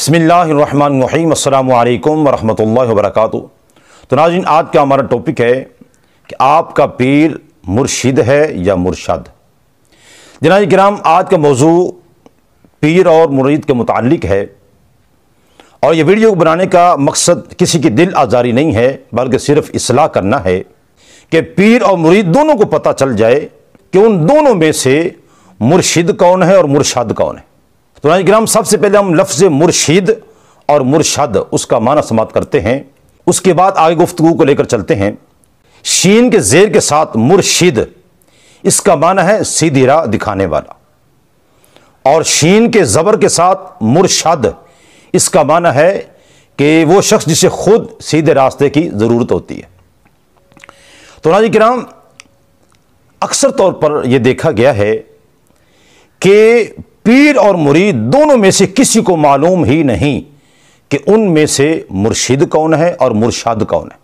बिस्मिल्लाहिर्रहमानिर्रहीम अस्सलामु अलैकुम वरहमतुल्लाहि वबरकातुहू। तो नाज़रीन, आज का हमारा टॉपिक है कि आपका पीर मुर्शिद है या मुर्शद। जनाब किराम, आज का मौजू पीर और मुरीद के मुताल्लिक है और ये वीडियो बनाने का मकसद किसी की दिल आज़ारी नहीं है, बल्कि सिर्फ इस्लाह करना है कि पीर और मुरीद दोनों को पता चल जाए कि उन दोनों में से मुर्शिद कौन है और मुर्शद कौन है। तो नाज़रीन किराम, सबसे पहले हम लफ्ज़ मुर्शिद और मुर्शद उसका माना समाप्त करते हैं, उसके बाद आगे गुफ्तगू को लेकर चलते हैं। शीन के ज़ेर के साथ मुर्शिद, इसका माना है सीधी राह दिखाने वाला, और शीन के ज़बर के साथ मुर्शद, इसका माना है कि वो शख्स जिसे खुद सीधे रास्ते की ज़रूरत होती है। तो नाज़रीन किराम, अक्सर तौर पर यह देखा गया है कि पीर और मुरीद दोनों में से किसी को मालूम ही नहीं कि उनमें से मुर्शिद कौन है और मुर्शद कौन है।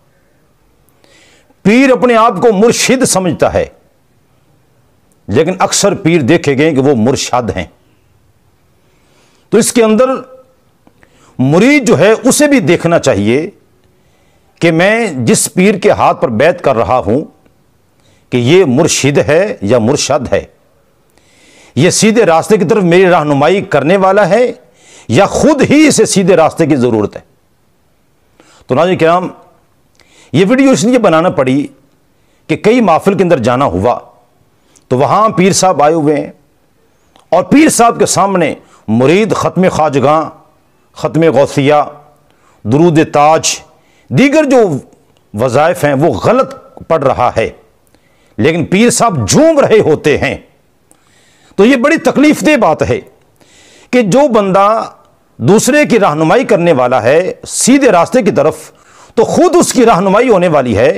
पीर अपने आप को मुर्शिद समझता है, लेकिन अक्सर पीर देखे गए कि वो मुर्शद हैं। तो इसके अंदर मुरीद जो है उसे भी देखना चाहिए कि मैं जिस पीर के हाथ पर बैत कर रहा हूं कि ये मुर्शिद है या मुर्शद है, ये सीधे रास्ते की तरफ मेरी रहनुमाई करने वाला है या खुद ही इसे सीधे रास्ते की ज़रूरत है। तो नाज़रीन किराम, ये वीडियो इसलिए बनाना पड़ी कि कई महफिल के अंदर जाना हुआ तो वहाँ पीर साहब आए हुए हैं और पीर साहब के सामने मुरीद ख़त्म ख्वाजगां, ख़त्म गौसिया, दुरूद ताज, दीगर जो वज़ाइफ हैं वो गलत पढ़ रहा है, लेकिन पीर साहब झूम रहे होते हैं। तो ये बड़ी तकलीफदेह बात है कि जो बंदा दूसरे की रहनुमाई करने वाला है सीधे रास्ते की तरफ, तो खुद उसकी रहनुमाई होने वाली है,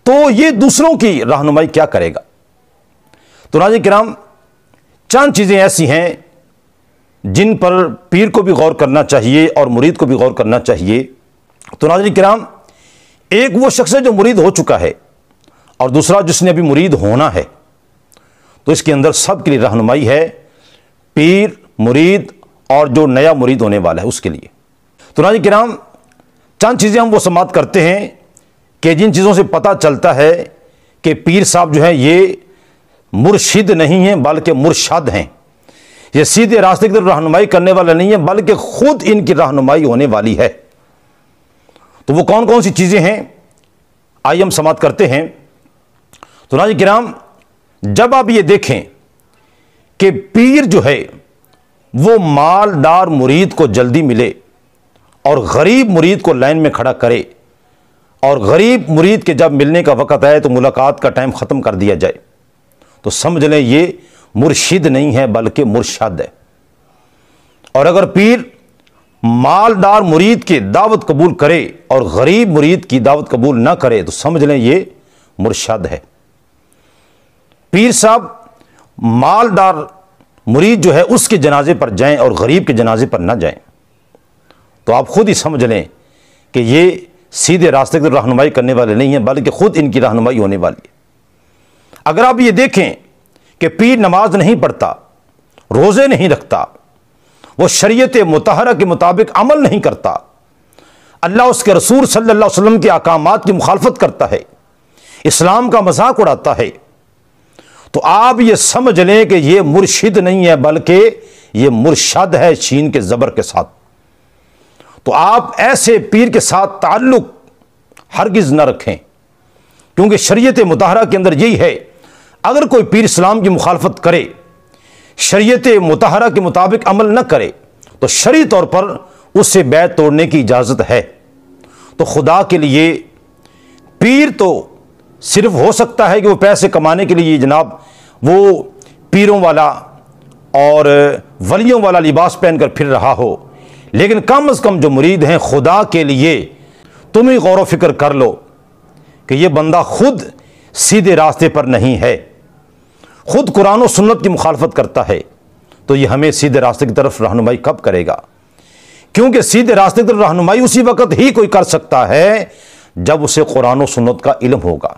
तो ये दूसरों की रहनुमाई क्या करेगा। तो नाज़रीन किराम, चंद चीज़ें ऐसी हैं जिन पर पीर को भी गौर करना चाहिए और मुरीद को भी गौर करना चाहिए। तो नाज़रीन किराम, एक वो शख्स है जो मुरीद हो चुका है और दूसरा जिसने अभी मुरीद होना है। तो इसके अंदर सब के लिए रहनुमाई है, पीर, मुरीद और जो नया मुरीद होने वाला है उसके लिए। तो नाज़रीन किराम, चंद चीज़ें हम वो समाप्त करते हैं कि जिन चीज़ों से पता चलता है कि पीर साहब जो है ये मुर्शिद नहीं है बल्कि मुर्शद हैं, ये सीधे रास्ते की तरफ रहनुमाई करने वाला नहीं है बल्कि खुद इनकी रहनुमाई होने वाली है। तो वो कौन कौन सी चीज़ें हैं, आइए हम समाप्त करते हैं। तो नाज़रीन किराम, जब आप ये देखें कि पीर जो है वो मालदार मुरीद को जल्दी मिले और गरीब मुरीद को लाइन में खड़ा करे, और गरीब मुरीद के जब मिलने का वक़्त आए तो मुलाकात का टाइम ख़त्म कर दिया जाए, तो समझ लें ये मुर्शिद नहीं है बल्कि मुर्शद है। और अगर पीर मालदार मुरीद की दावत कबूल करे और गरीब मुरीद की दावत कबूल ना करे, तो समझ लें ये मुर्शद है। पीर साहब मालदार मुरीद जो है उसके जनाजे पर जाएं और गरीब के जनाजे पर ना जाएं, तो आप खुद ही समझ लें कि ये सीधे रास्ते की रहनुमाई करने वाले नहीं हैं बल्कि खुद इनकी रहनुमाई होने वाली है। अगर आप ये देखें कि पीर नमाज नहीं पढ़ता, रोज़े नहीं रखता, वो शरीयत मुतहरा के मुताबिक अमल नहीं करता, अल्लाह उसके रसूल सल्लल्लाहु अलैहि वसल्लम के अहकामात की मुखालफत करता है, इस्लाम का मजाक उड़ाता है, तो आप ये समझ लें कि ये मुर्शिद नहीं है बल्कि ये मुर्शद है शीन के ज़बर के साथ। तो आप ऐसे पीर के साथ ताल्लुक़ हरगिज़ न रखें, क्योंकि शरीयत मुतहरा के अंदर यही है, अगर कोई पीर इस्लाम की मुखालफत करे, शरीयत मुतहरा के मुताबिक अमल न करे, तो शरई तौर पर उससे बैत तोड़ने की इजाज़त है। तो खुदा के लिए पीर तो सिर्फ हो सकता है कि वो पैसे कमाने के लिए जनाब वो पीरों वाला और वलियों वाला लिबास पहनकर फिर रहा हो, लेकिन कम से कम जो मुरीद हैं, खुदा के लिए तुम ही गौर व फिक्र कर लो कि ये बंदा खुद सीधे रास्ते पर नहीं है, खुद कुरान और सुन्नत की मुखालफत करता है, तो ये हमें सीधे रास्ते की तरफ रहनुमाई कब करेगा। क्योंकि सीधे रास्ते की तरफ रहनुमाई उसी वक्त ही कोई कर सकता है जब उसे कुरान और सुन्नत का इल्म होगा।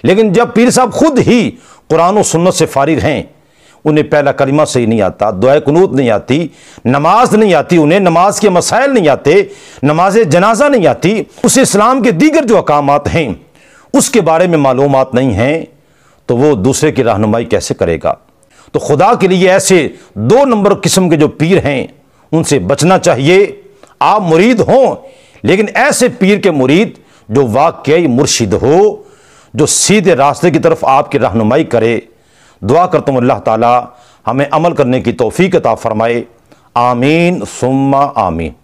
लेकिन जब पीर साहब खुद ही कुरान और सुन्नत से फारिग हैं, उन्हें पहला कलिमा सही नहीं आता, दुआ कुनूत नहीं आती, नमाज नहीं आती, उन्हें नमाज के मसाइल नहीं आते, नमाज जनाजा नहीं आती, उसे इस्लाम के दीगर जो अहकामात हैं उसके बारे में मालूमात नहीं हैं, तो वो दूसरे की रहनुमाई कैसे करेगा। तो खुदा के लिए ऐसे 2 नंबर किस्म के जो पीर हैं उनसे बचना चाहिए। आप मुरीद हों, लेकिन ऐसे पीर के मुरीद जो वाकई मुर्शिद हो, जो सीधे रास्ते की तरफ आपकी रहनुमाई करे। दुआ करता हूँ अल्लाह ताला हमें अमल करने की तौफीक अता फरमाए। आमीन सुम्मा आमीन।